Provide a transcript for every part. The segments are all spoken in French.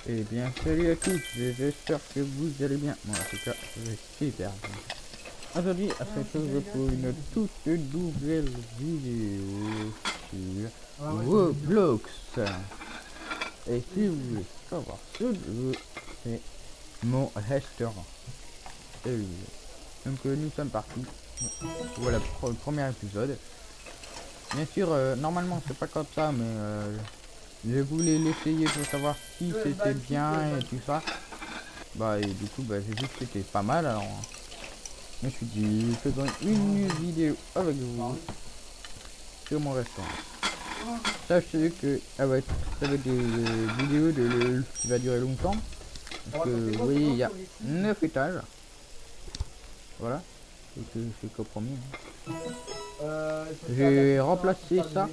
Eh bien, salut à tous, j'espère que vous allez bien. Moi, en tout cas, je vais super bien. Aujourd'hui, à se retrouve pour une toute nouvelle vidéo sur Roblox. Et si vous voulez savoir ce jeu, c'est mon restaurant. Et oui. Donc, nous sommes partis. Voilà le premier épisode. Bien sûr, normalement, c'est pas comme ça, mais je voulais l'essayer pour savoir si c'était bien et tout ça. Bah et du coup bah j'ai vu que c'était pas mal, alors je me suis dit faisons une vidéo avec vous sur mon restaurant. Sachez que ça va être des vidéos qui va durer longtemps. Parce que vous voyez il y a 9 étages. Voilà. Donc c'est compromis. J'ai remplacé ça.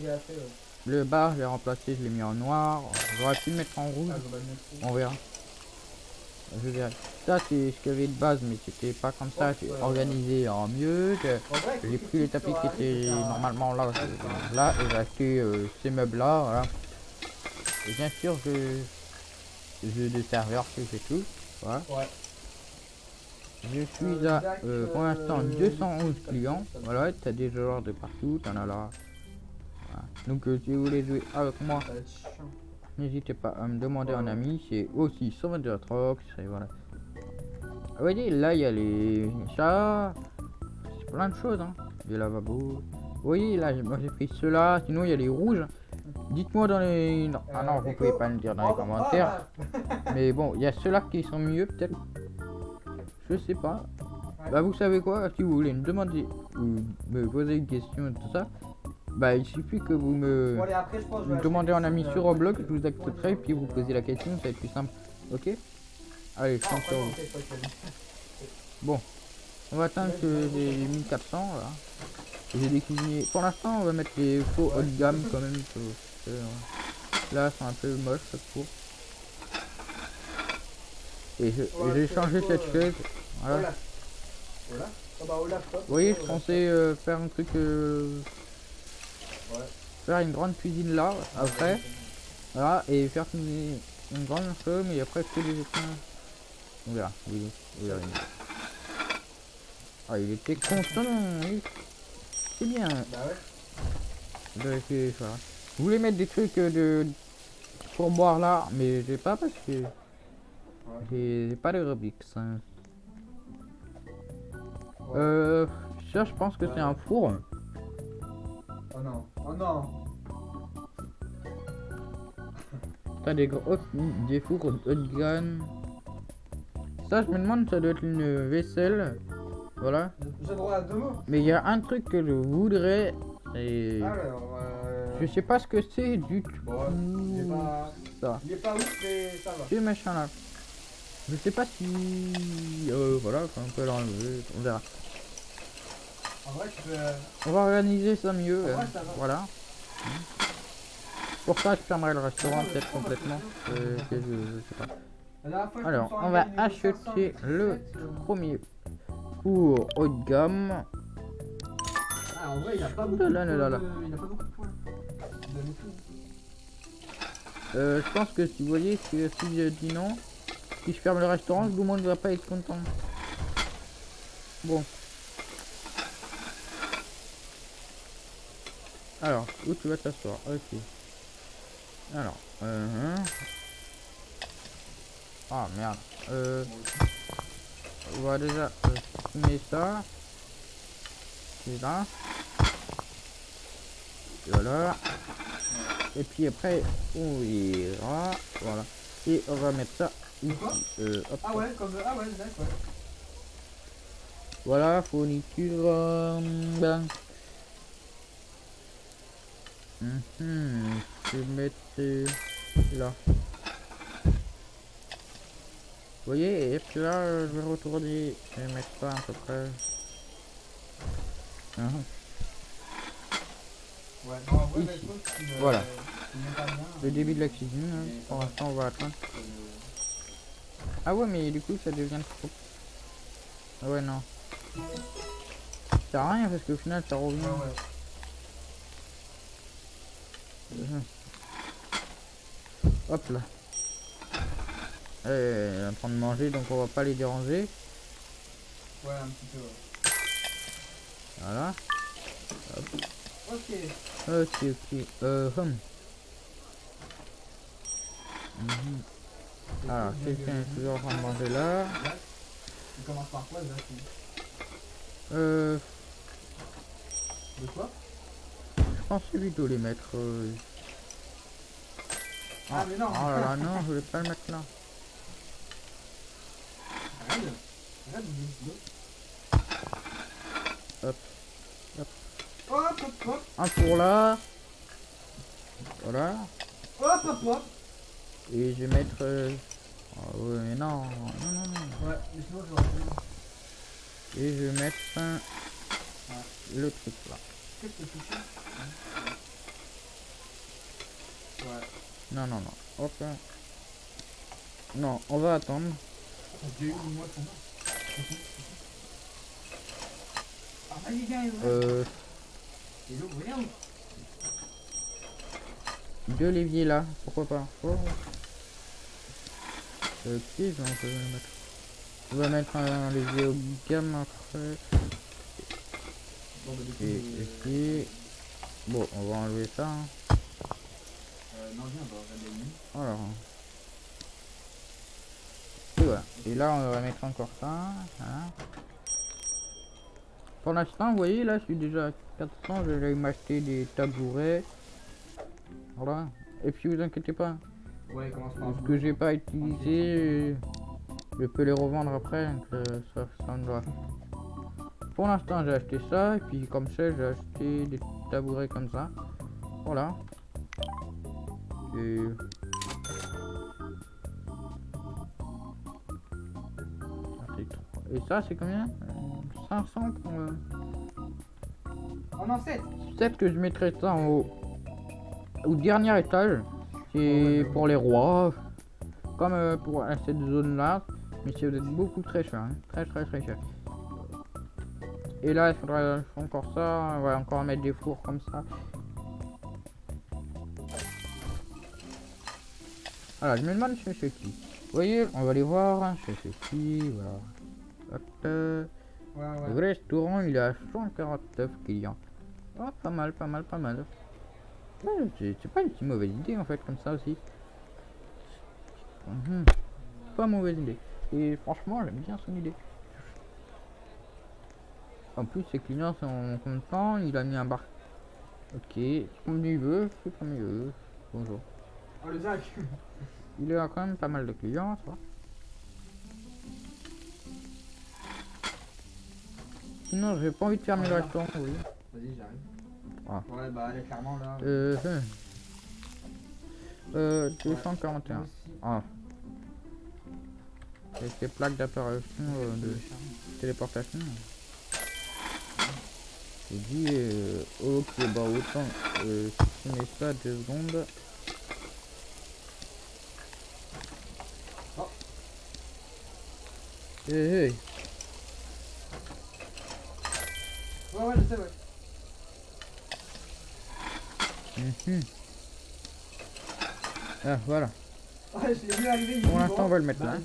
Le bar j'ai remplacé, je l'ai mis en noir. J'aurais pu le mettre en rouge. On verra. Je verrai. Ça c'est ce qu'il y avait de base, mais c'était pas comme ça. J'ai organisé en mieux. J'ai pris les tapis qui étaient normalement là, là et j'ai acheté ces meubles là. Voilà. Et bien sûr j'ai des serveurs que j'ai tout. Voilà. Je suis à pour l'instant 211 clients. Voilà, t'as des joueurs de partout, t'en as là. Voilà. Donc si vous voulez jouer avec moi, n'hésitez pas à me demander un ami. C'est aussi 122 Trox et voilà. Vous voyez, là il y a les chats, c'est plein de choses, hein. Les lavabos. Vous voyez, là moi j'ai pris ceux-là, sinon il y a les rouges. Dites-moi dans les... Non. Ah non, vous pouvez pas me dire dans les commentaires. Mais bon, il y a ceux-là qui sont mieux peut-être. Je sais pas. Bah vous savez quoi, si vous voulez me demander ou me poser une question tout ça, bah il suffit que vous me demandez un ami sur Roblox, je vous accepterai, puis vous posez la question, ça va être plus simple. Ok? Allez, je compte sur vous. Bon, on va atteindre que j'ai 1400 là. J'ai des cuisiniers. Pour l'instant, on va mettre les faux haut de gamme quand même. Là, c'est un peu moche cette cour. Et j'ai changé cette chaise. Voilà. Vous voyez, je pensais faire un truc. Faire une grande cuisine là, après. Voilà, et faire une grande chose, mais après, que des étangs. On verra. Oui, on verra. Ah, il était content. Oui. C'est bien. Bah ouais. Voilà. Je voulais mettre des trucs pour boire là, mais j'ai pas parce que j'ai pas de Robux. Hein. Ça, je pense que c'est un four. Oh non, oh non. T'as des fours haut de gamme. Ça, je me demande, ça doit être une vaisselle. Voilà. J'ai droit à 2 mots. Mais il y a un truc que je voudrais. Et Alors, je sais pas ce que c'est du tout. Bon, il est pas... Ça. Il est pas ouf, mais ça va. Ce machin là. Je sais pas si. Voilà, on peut l'enlever. On verra. En vrai, tu peux... On va organiser ça mieux. En vrai, ça va. Voilà. Pour ça, je fermerai le restaurant peut-être complètement. Je sais pas. La dernière fois, je Alors, me sens on va arrivé au niveau acheter 517, le premier four haut de gamme. Ah, en vrai, il a pas beaucoup Là. Il a pas beaucoup de points. Il donne tout. Je pense que si vous voyez que si je dis non, si je ferme le restaurant, tout le monde ne va pas être content. Bon. Alors, où tu vas t'asseoir? Ok. Alors, ah merde. On va déjà fumer ça. C'est là. Voilà. Et puis après, on ira. Voilà. Et on va mettre ça ici. Hop. Ah ouais, comme... Ah ouais, d'accord. Voilà, fourniture. Ben. Je vais mettre là. Vous voyez, et puis là, je vais retourner. Je vais mettre ça à peu près. Ouais, non, en vrai, Ici. me... Voilà. Pas bien, Le début de la cuisine. Hein. Pour l'instant, on va attendre. Ah ouais, mais du coup, ça devient trop. Ah ouais, non. Ça sert à rien parce qu'au final, ça revient. Ouais. Hop là. Elle est en train de manger, donc on va pas les déranger. Ouais, un petit peu. Ouais. Voilà. Ok. Ok. Mhm. Alors, quelqu'un est toujours en train de manger là. Tu commences par quoi, Zach? Euh, De quoi? je pensais plutôt les mettre. Ah, mais non! Oh là là, non, je voulais pas le mettre là. Arrête! Arrête de dire Hop, hop. hop, hop, hop! Un pour là. Voilà. Hop, hop, hop! Et je vais mettre. Oh, ouais, mais non, non, non, non. Ouais, mais sinon je vais. Et je vais mettre le truc là. Qu'est-ce que tu fais? Ouais. Non, non, non. Ok. Non, on va attendre. J'ai eu moi ton nom. Ah, vas-y, viens, il ouvre rien. Deux leviers là, pourquoi pas. Oh. Ok, donc on peut le mettre. On va mettre un levier au gamme après. Bon, bah, du coup, Et bon, on va enlever ça. Hein. non, viens, on va regarder lui. Alors. Et voilà. Et là, on va mettre encore ça. Voilà. Pour l'instant, vous voyez, là, je suis déjà à 400. Je vais aller m'acheter des tabourets. Voilà. Et puis, vous inquiétez pas. Ouais, commence par Ce que j'ai pas utilisé, je peux les revendre après. Donc, ça me va. Pour l'instant, j'ai acheté ça. Et puis, comme ça, j'ai acheté des tabourets comme ça. Voilà. Et ça, c'est combien 500 pour... Oh non, 7! Peut-être que je mettrai ça en haut. Au dernier étage. C'est pour les rois. Comme pour cette zone-là. Mais c'est beaucoup très cher. Hein. Très cher. Et là, il faudra encore ça. On va encore mettre des fours comme ça. Voilà, je me demande chez qui. Vous voyez, on va aller voir chez qui. Voilà. Hop, Ouais. Le restaurant, il est à 149 clients. Oh, pas mal. Ouais, c'est pas une si mauvaise idée en fait, comme ça aussi. Pas mauvaise idée. Et franchement, j'aime bien son idée. En plus, ses clients sont contents. Il a mis un bar. Ok, c'est comme il veut, c'est comme il veut. Bonjour. Oh, le Zach! Il a quand même pas mal de clients, ça. Sinon, j'ai pas envie de fermer le restaurant, oui. Vas-y, j'arrive. Ah. Ouais, bah, elle est clairement là. 241. Ah. Et ces plaques d'apparition de téléportation. J'ai dit, ok, bah autant supprimer ça 2 secondes. Oh. Hey. Ouais, je sais, ouais. Ah, voilà. Ouais, je l'ai vu arriver. Pour l'instant, on va le mettre là.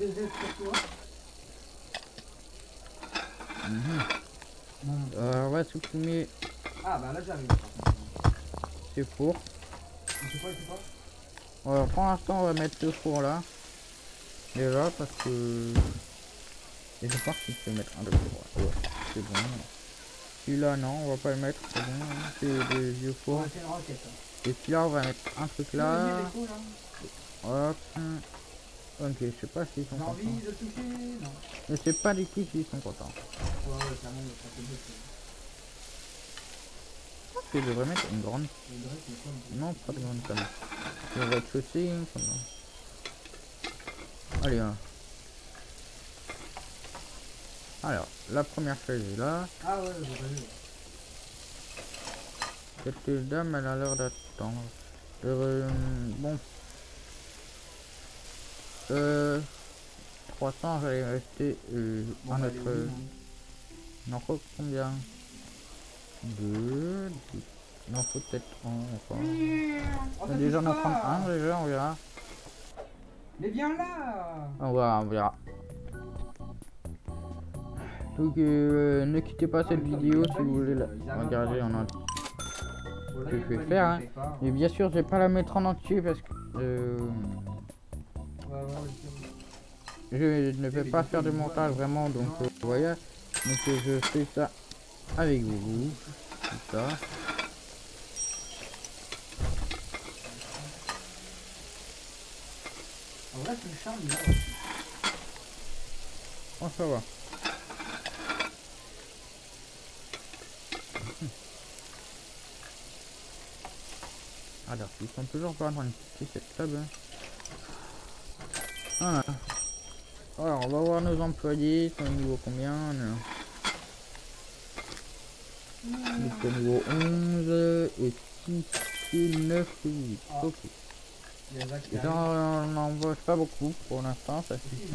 On va supprimer Ah, bah là, j'arrive. ces fours. C'est quoi? Alors, pour l'instant, on va mettre ce four là. Déjà, parce que. Et je pense qu'il faut mettre un de four. Ouais, c'est bon. Celui-là, non, on va pas le mettre. C'est bon. C'est des vieux fours. Ouais, c'est une roquette. Et puis là, on va mettre un truc là. Hop. Ok, je sais pas s'ils sont contents. J'ai envie de toucher, non. Je sais pas du tout s'ils sont contents. Ouais, clairement, on va faire deux. Je pense que je devrais mettre une grande. Non, pas de grande comme. Le rez-de-chaussée. Allez, hein. Alors, la première chaise est là. Ah ouais, j'ai pas vu. Cette dame, elle a l'air d'attendre. Bon. 300, j'allais rester un autre. Il en faut combien 2. Il en faut peut-être un encore. Oh, Déjà, on en prend un déjà, on verra. Mais viens là. On verra. Donc ne quittez pas cette vidéo si vous voulez la regarder en entier. Ce que je vais faire. Hein. Et bien sûr, je vais pas la mettre en entier parce que je ne vais pas faire de montage vraiment. Donc voilà. Donc je fais ça avec vous. Comme ça. En vrai, c'est le charme, là. Oh, ça va. Alors, ils sont toujours pas en train de quitter cette table. Voilà. Alors, on va voir nos employés. Ils sont au niveau combien là? Ils sont au niveau 11 et 6 et 9 et 8. Ok. Et ça, on n'embauche pas beaucoup pour l'instant, ça suffit.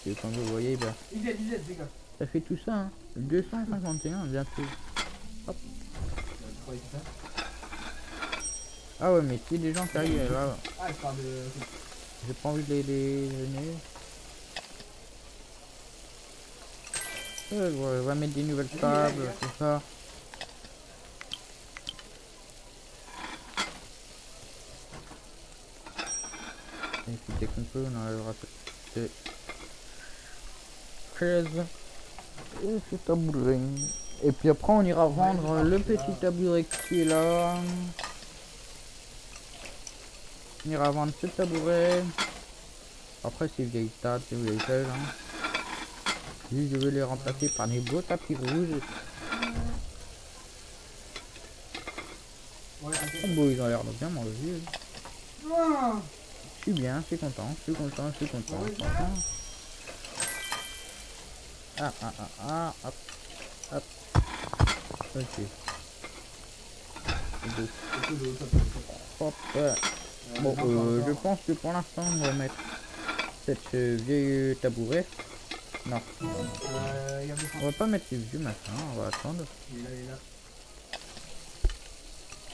Et comme vous voyez, bah, ça fait tout ça, hein. 251 bientôt. Hop. Ah ouais, mais si des gens qui arrivent là, j'ai pas envie de les gêner. On va mettre des nouvelles tables, tout ça. Et puis dès qu'on peut, on arrivera à faire 13 et ce tabouret. Et puis après, on ira vendre le petit tabouret qui est là. On ira vendre ce tabouret. Après, ces vieilles tables, ces vieilles chaises. Hein. Puis je vais les remplacer par des beaux tapis rouges. Oh bon, ils ont l'air de bien manger. Je suis bien, je suis content, je suis content, je suis content. Hop, hop. Ok. Hop. Bon, je pense que pour l'instant, on va mettre cette vieille tabouret. Non. On va pas mettre ces vieux machins, on va attendre.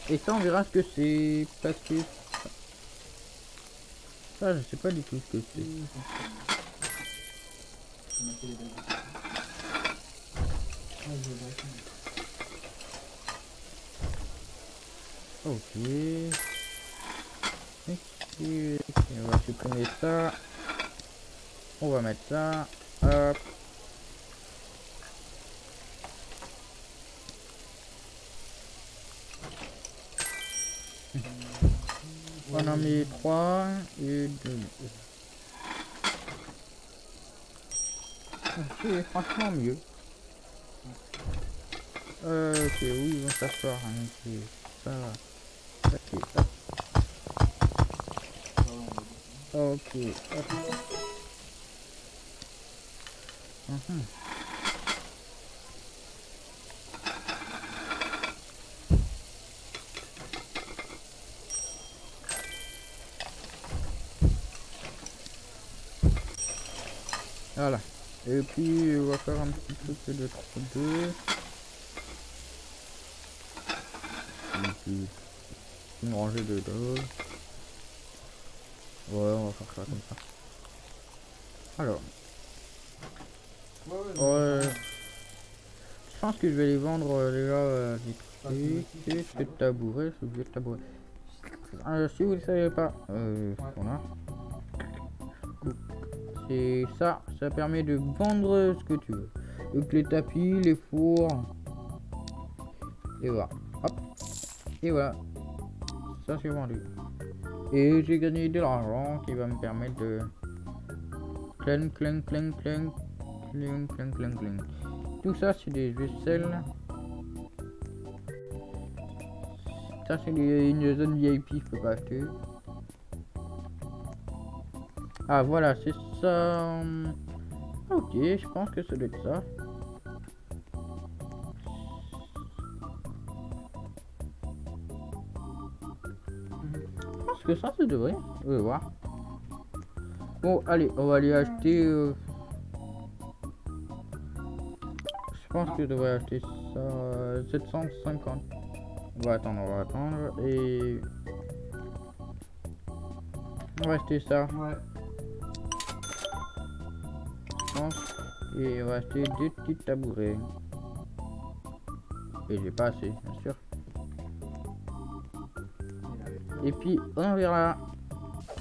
Et ça, on verra ce que c'est. Parce que ça, je sais pas du tout ce que c'est. Ok. On va supprimer ça. On va mettre ça. Hop. On en met 3 et 2. C'est franchement mieux. Ok, oui, ils vont s'asseoir. Hein, ça va. Ok, hop. Ok, hop. Voilà. Et puis on va faire un petit truc de 32. Et puis une rangée de dos. Ouais, on va faire ça comme ça. Alors. Ouais. Je pense que je vais les vendre déjà vite fait. Ce tabouret, ce vieux tabouret. Si vous ne le savez pas, voilà. Et ça permet de vendre ce que tu veux. Donc les tapis, les fours. Et voilà. Hop. Et voilà. Ça c'est vendu. Et j'ai gagné de l'argent qui va me permettre de... Clang, clang, clang, clang. Clang, clang, clang, clang. Tout ça c'est des vaisselles. Ça c'est une zone VIP, je peux pas acheter. Ah voilà, c'est ça. Ok, je pense que ça doit être ça. Je pense que ça devrait. On va voir. Bon, allez, on va aller acheter. Je pense que je devrais acheter ça 750. On va attendre et... On va acheter ça, Ouais. je pense. Et on va acheter deux petits tabourets. Et j'ai pas assez, bien sûr. Et puis on verra.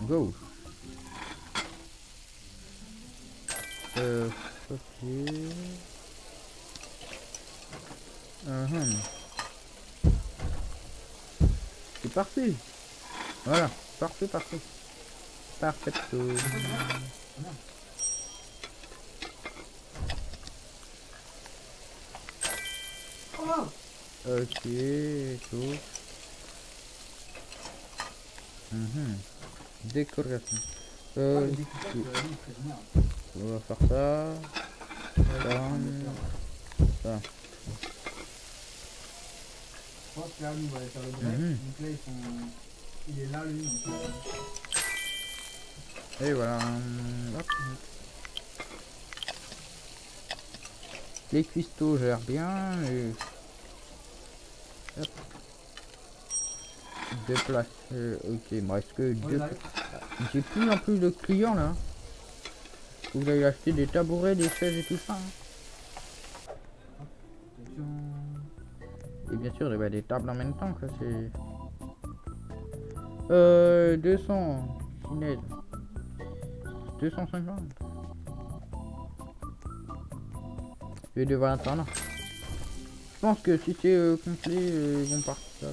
Go. Ok. C'est parti. Voilà, parfait, parfait. Parfait. Ok, tout. Décoration. On va faire ça. Ça. Je pense que là, nous, on va aller faire le break. Donc là, il est là, lui. Donc, et voilà. Hop. Les cuistots gèrent bien. Et... hop. Deux places. Ok, il me reste que deux. J'ai plus en plus de clients là. Vous allez acheter des tabourets, des chaises et tout ça. Hein. Et bien sûr, des tables en même temps, quoi. C'est 200 chinoises. 250. Je vais devoir attendre. Je pense que si c'est complet, ils vont partir.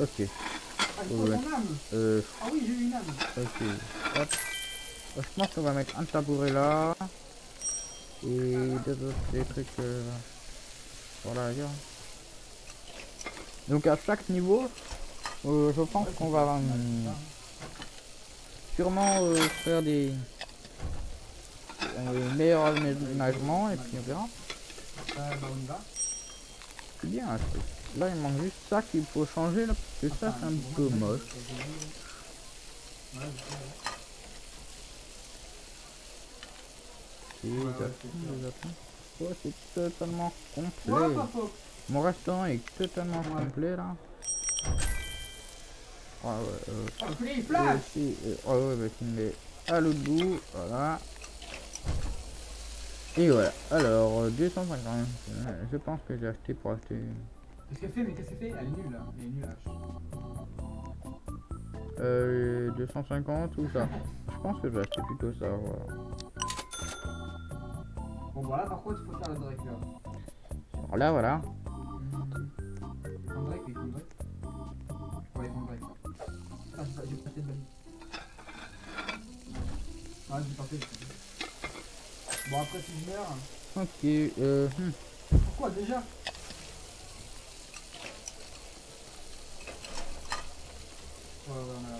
Ok. Ah oui, j'ai eu une âme. Ok. Hop. Je pense qu'on va mettre un tabouret là. Et des trucs voilà ailleurs. Donc à chaque niveau, je pense qu'on va sûrement faire des meilleurs aménagements et puis on verra. C'est bien. Là il manque juste ça qu'il faut changer là parce que ça c'est un peu moche. Oh, c'est totalement complet. Mon restaurant est totalement complet là. Ah ouais, bah tu me mets à l'autre bout, voilà. Et voilà, alors 250, je pense que j'ai acheté pour acheter. Qu'est-ce qu'elle fait? Mais qu'est-ce qu'elle fait? Elle est nulle là, elle est nulle. 250 ou ça? Je pense que j'ai acheté plutôt ça, voilà. Bon voilà, par contre il faut faire le break là. Alors là, voilà. Ils font le break, oui, ils font le break. Ouais, ils font le break. Ah, j'ai pas fait de balle. Ah, j'ai pas fait. Bon, après si je meurs. Ok, Pourquoi déjà? Ouais, on a la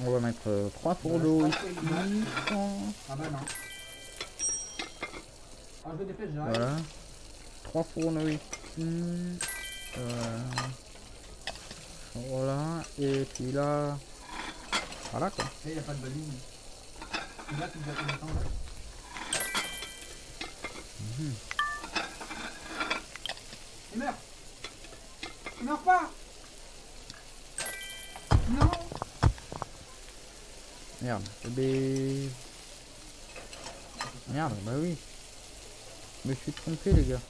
on va mettre 3 fourneaux ici. Ah bah non. Ah, je me dépêche, j'arrive. Voilà. 3 fourneaux ici. Voilà. Et puis là. Voilà quoi. Et il n'y a pas de balise. Et là, tu me fais combien de temps là? Il meurt! Il meurt pas! Non! Merde. Merde, bah oui. Je me suis trompé les gars.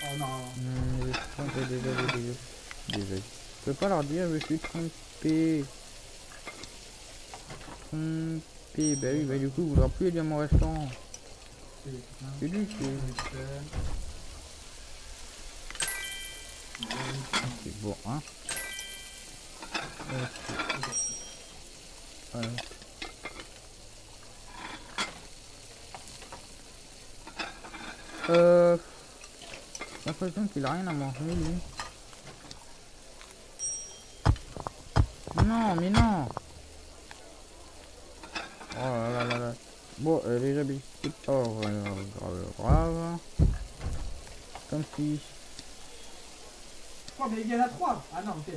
Oh non. Je me suis trompé, désolé. Je peux pas leur dire, je me suis trompé. Bah oui, bah du coup, vous voudrez plus aller à mon restaurant. C'est lui qui est... C'est bon, hein. Ouais. J'ai l'impression qu'il a rien à manger lui. Non, mais non. Oh là là là. Bon, déjà, c'est pas grave. Comme si... Oh, mais il y en a 3! Ah non, ok.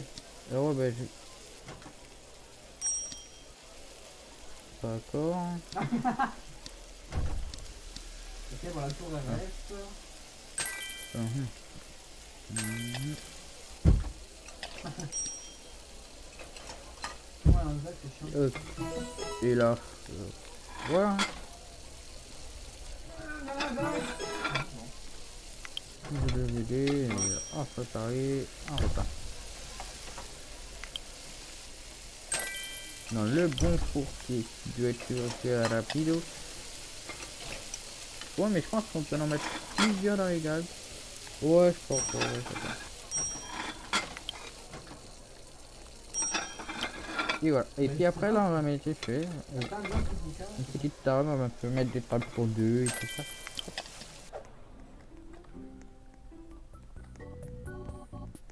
Ouais, bah je... D'accord. Ok, voilà, le tour reste. Mhm. Mhm. Ouais, un Zach, c'est chiant. Et là, voilà. Je vais aider, à préparer un repas. Dans le bon four qui doit être rapide. Ouais, mais je pense qu'on peut en mettre plusieurs dans les gaz. Ouais, je pense. Ouais, c'est ça. Et voilà. Et puis après, là, on va mettre les faits. Une petite table, on peut mettre des tables pour deux et tout ça.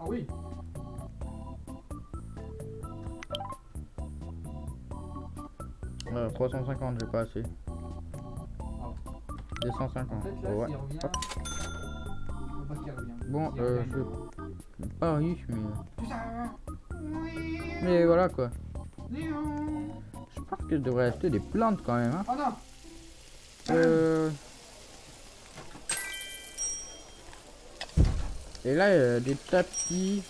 Ah oui. 350, j'ai pas assez. Ah. 250. En fait, là, Ouais. s'il revient, Hop. faut pas qu'il revienne. Bon, S'il revient, je suis pas riche, mais. Putain. Mais voilà quoi. Non. Je pense que je devrais acheter des plantes quand même. Hein. Oh non. Et là, des tapis.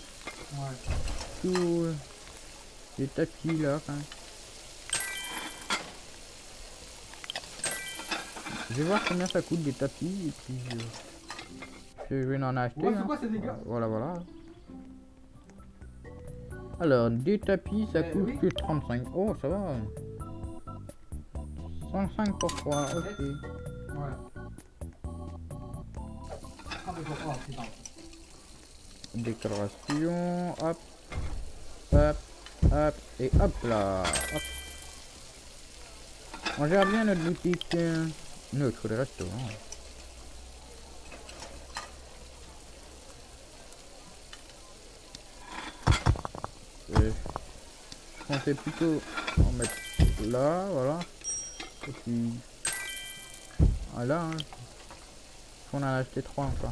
Ouais. Tout. Des tapis là quand même. Je vais voir combien ça coûte des tapis et puis je vais en acheter. Ouais, c'est hein. quoi ces dégâts? Voilà, voilà. Alors, des tapis ça coûte oui. que 35. Oh, ça va. 105 pour 3, ok. Ouais. Ah, mais pourquoi? Putain. Décoration, hop, hop, hop, et hop là. Hop. On gère bien notre boutique, notre restaurant. Je comptais plutôt en mettre là, voilà. Et puis, voilà, hein. On en a acheté 3 encore.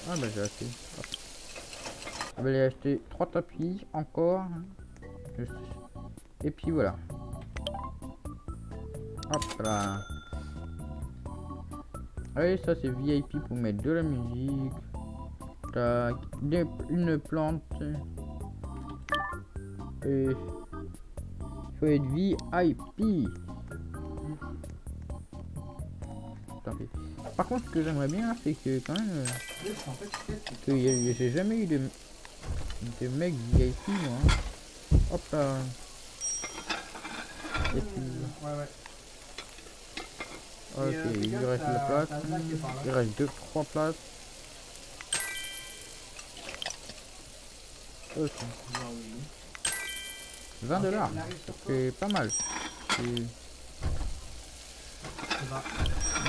Ah bah j'ai acheté. Hop. Je vais aller acheter 3 tapis encore. Hein. Juste. Et puis voilà. Hop là. Allez, ça c'est VIP pour mettre de la musique. Tac. Une plante. Et il faut être VIP. Par contre, ce que j'aimerais bien, c'est que quand même, que j'ai jamais eu de mecs VIP, moi. Hein. Hop là. Et puis. Ouais. Ok, il reste la place. Il reste 2-3 places. Ok. 20 $. Ça fait pas mal. C'est une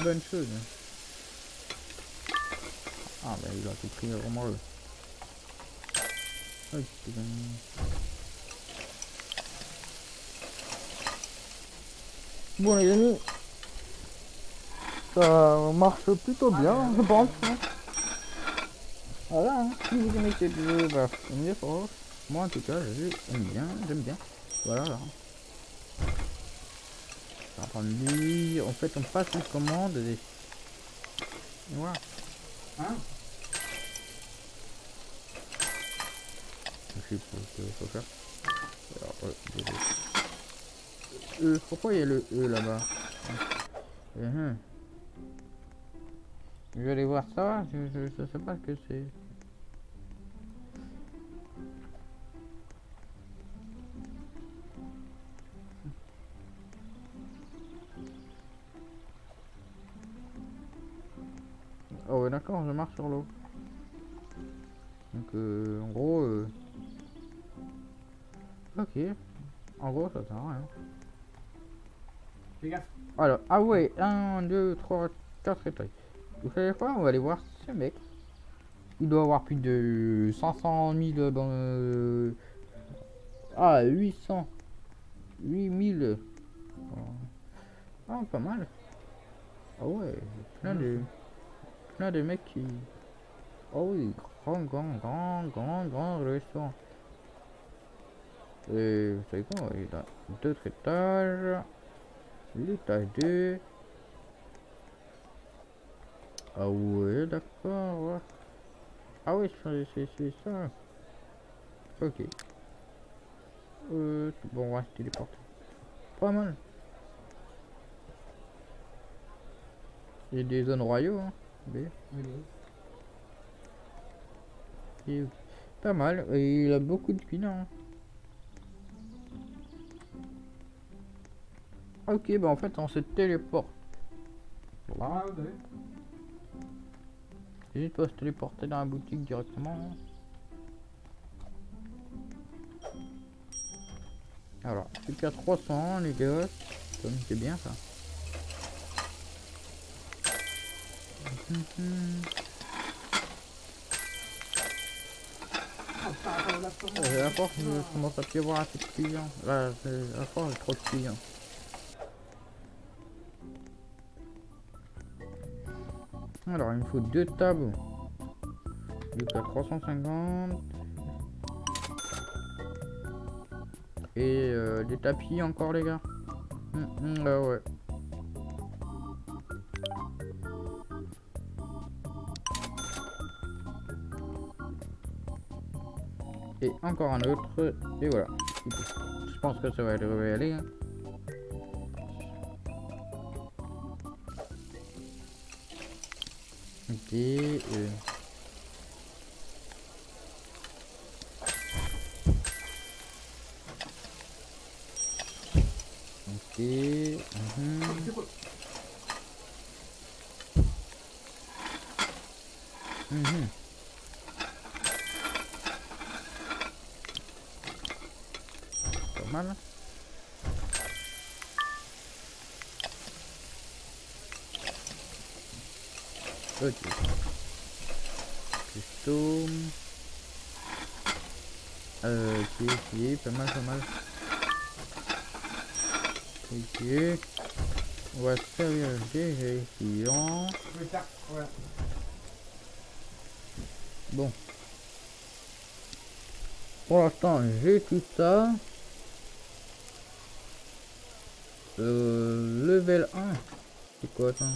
bonne chose. Ah bah il a tout pris vraiment le. Ok. Bon les amis, ça marche plutôt bien, je pense. Hein. Voilà, hein. Si vous aimez cette vidéo, bah aimez fort. Moi en tout cas, j'aime bien. Voilà. Là. Lui, en fait on passe les commandes et voilà. Hein? Je sais pas ce qu'il faut faire. Alors, pourquoi il y a le E là-bas? Je vais aller voir ça, je sais pas ce que c'est. Oh ouais d'accord, je marche sur l'eau. Donc en gros... Ok. En gros ça sert à rien. Fais gaffe. Alors, ah ouais, 1, 2, 3, 4 étages. Vous savez quoi? On va aller voir ce mec. Il doit avoir plus de 500 000 dans... Ah, 800. 8000. Ah, pas mal. Ah ouais, plein de mecs qui... Oh oui, grand restaurant. Et vous savez quoi? Il a d'autres étages. L'étage 2. Ah ouais, d'accord, ouais. Ah ouais, c'est ça. Ok. Bon, on va se téléporter. Pas mal. Il y a des zones royaux, hein. B. Oui, Et, pas mal. Et il a beaucoup de clients, hein. Ok, bah en fait, on se téléporte. Voilà. ah, vous avez. C'est juste pas se téléporter dans la boutique directement. Alors, plus qu'à 300, les gars. C'est bien ça. À force, je commence à plus avoir assez de clients. Là, à force, j'ai trop de clients. Alors, il me faut 2 tables. Donc à 350. Et des tapis encore, les gars. Ouais. Et encore un autre. Et voilà. Je pense que ça va aller. Hein. Ok. Ok. Pas mal. Ok. Custom. Ok, pas mal. Ok. On va servir des clients. Ouais. Bon. Pour l'instant, j'ai tout ça. Level 1. C'est quoi ça?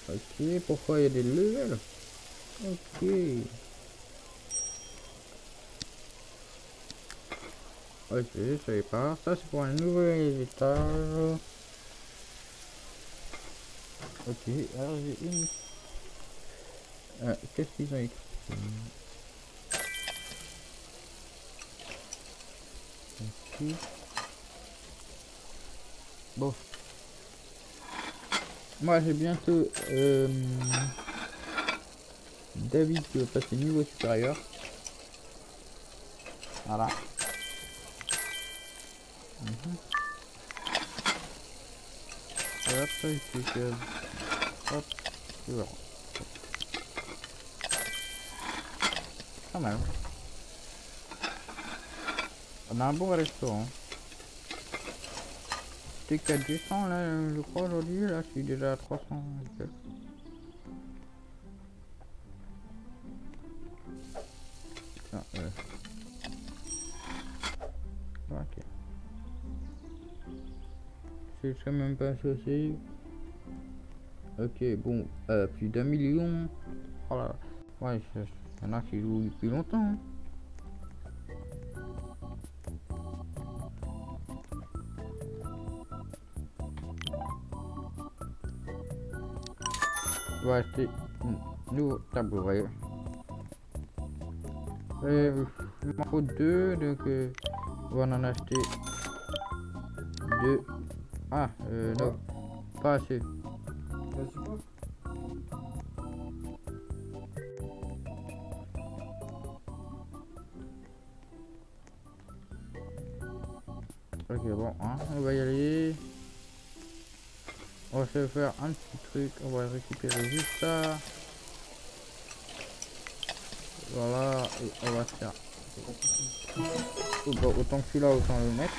Ok, pourquoi il y a des levels? Ok. Ok, je savais pas. Ça, c'est pour un nouvel étage. Ok, alors j'ai une... qu'est-ce qu'ils ont écrit? Ok. Bon. Moi, j'ai bientôt... David qui va passer niveau supérieur. Voilà. Hop, ici, hop, et voilà. Pas mal. On a un bon restaurant. J'étais 400 là, je crois aujourd'hui, là, je suis déjà à 300. Ah, ok. C'est ça même pas associé. Ok, bon, plus d'1 million. Oh là là. Ouais, il y en a qui jouent depuis longtemps. Hein. On va acheter un nouveau tabouret. Il m'en faut 2, donc on va en acheter 2. Ah, non, pas assez. Ok, bon, hein, on va y aller. On va se faire un petit truc. On va récupérer juste ça. Voilà, et on va se faire. Bon, autant que celui-là, autant le mettre.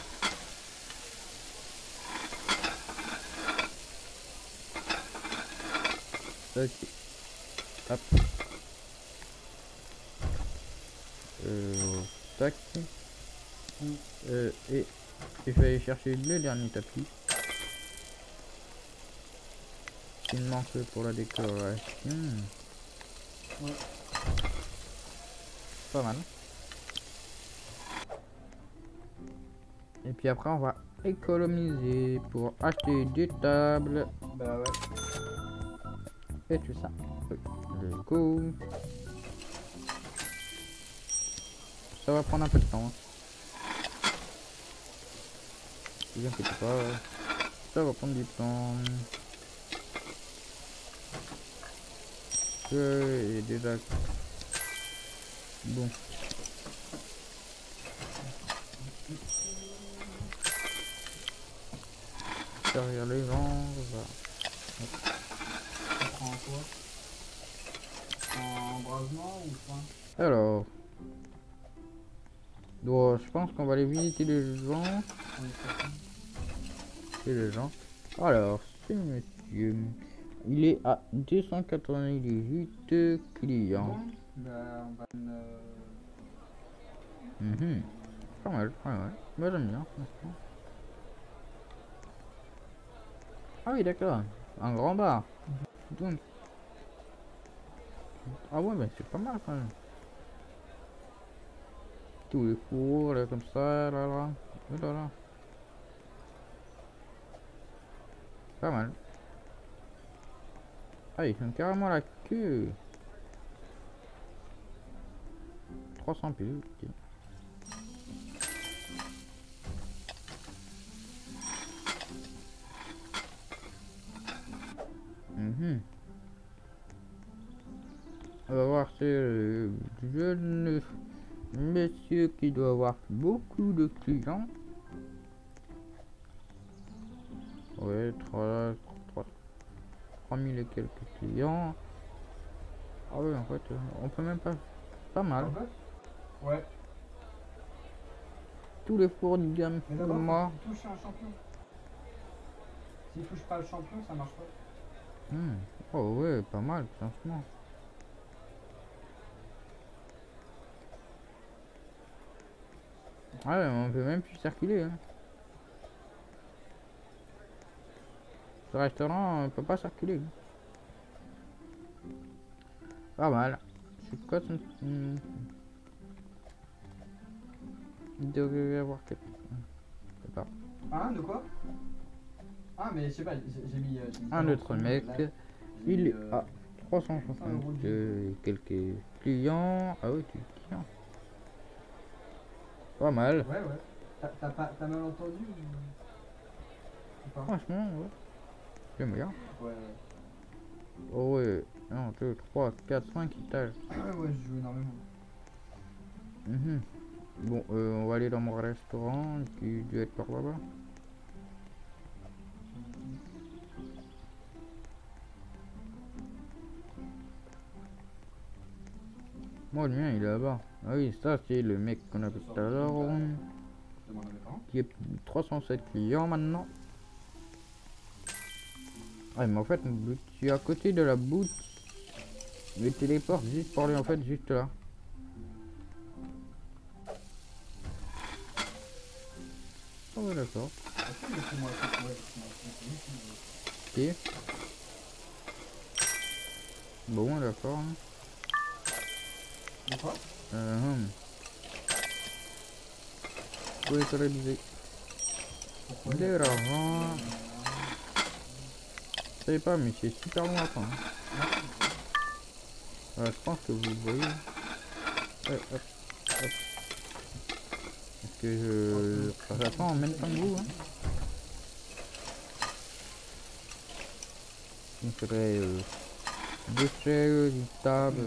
Ok. Hop. Tac. Et je vais aller chercher le dernier tapis. qu'il me manque pour la décoration. Ouais. Pas mal. Et puis après on va économiser pour acheter des tables Bah ouais. et tout ça. Le coup. Ça va prendre un peu de temps. Ne vous inquiétez pas. Ça va prendre du temps. Et déjà. Bon. Derrière les gens, voilà. Tu prends quoi? En brasement ou quoi? Alors. Donc, je pense qu'on va aller visiter les gens. Et les gens. Alors, ce monsieur. Il est à 298 clients. Bon, bah on va Pas mal, ouais. Moi j'aime bien, franchement. Ah oui, d'accord. Un grand bar. Donc. Ah ouais, mais c'est pas mal quand même. Tous les fours, là, comme ça, là, là. Oh là là. Pas mal. Ah, ils font carrément la queue. 300 piles, ok. On va voir, c'est le jeune monsieur qui doit avoir beaucoup de clients. Ouais, 3000 et quelques clients. Ah oui, en fait, on peut même pas mal. Ouais. Tous les fours de gamme Mais pour d'abord, moi. faut toucher un champion. S'il touche pas le champion, ça marche pas. Oh ouais, pas mal, franchement. Ouais, on peut même plus circuler. Hein. Ce restaurant, on peut pas circuler. Pas mal. C'est quoi son... Il devrait y avoir quelque... Je sais pas. Hein, de quoi? Ah, mais je sais pas, j'ai mis... Un autre mec, il est à 360 quelques clients. Ah oui, tu clients. Pas mal. Ouais, ouais. T'as mal entendu ou pas? Franchement, ouais. J'aime bien. Ouais. Oh ouais. 1, 2, 3, 4, 5 étages. Ouais, je joue énormément. Bon, on va aller dans mon restaurant qui doit être par là-bas. Moi, le mien, il est là-bas. Ah oui, ça, c'est le mec qu'on a vu tout à l'heure. Qui est 307 clients maintenant. Ah, mais en fait, je suis à côté de la boutique. Je téléporte juste pour aller en fait juste là. Oh ouais, d'accord. Ok. Bon, d'accord. Quoi? Vous pouvez réaliser. De l'argent. Je sais pas, mais c'est super loin à prendre. Je pense que vous voyez. Hop, hop, hop. Parce que j'attends en même temps que vous. Hein. Il faudrait deux chaises, une table.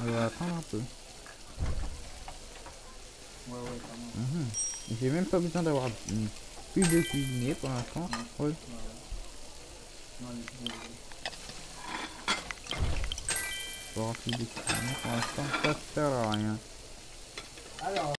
On va attendre un peu. J'ai même pas besoin d'avoir plus de cuisinier pour l'instant. Ouais. Pour avoir plus de cuisinier pour l'instant, ça sert à rien. Alors.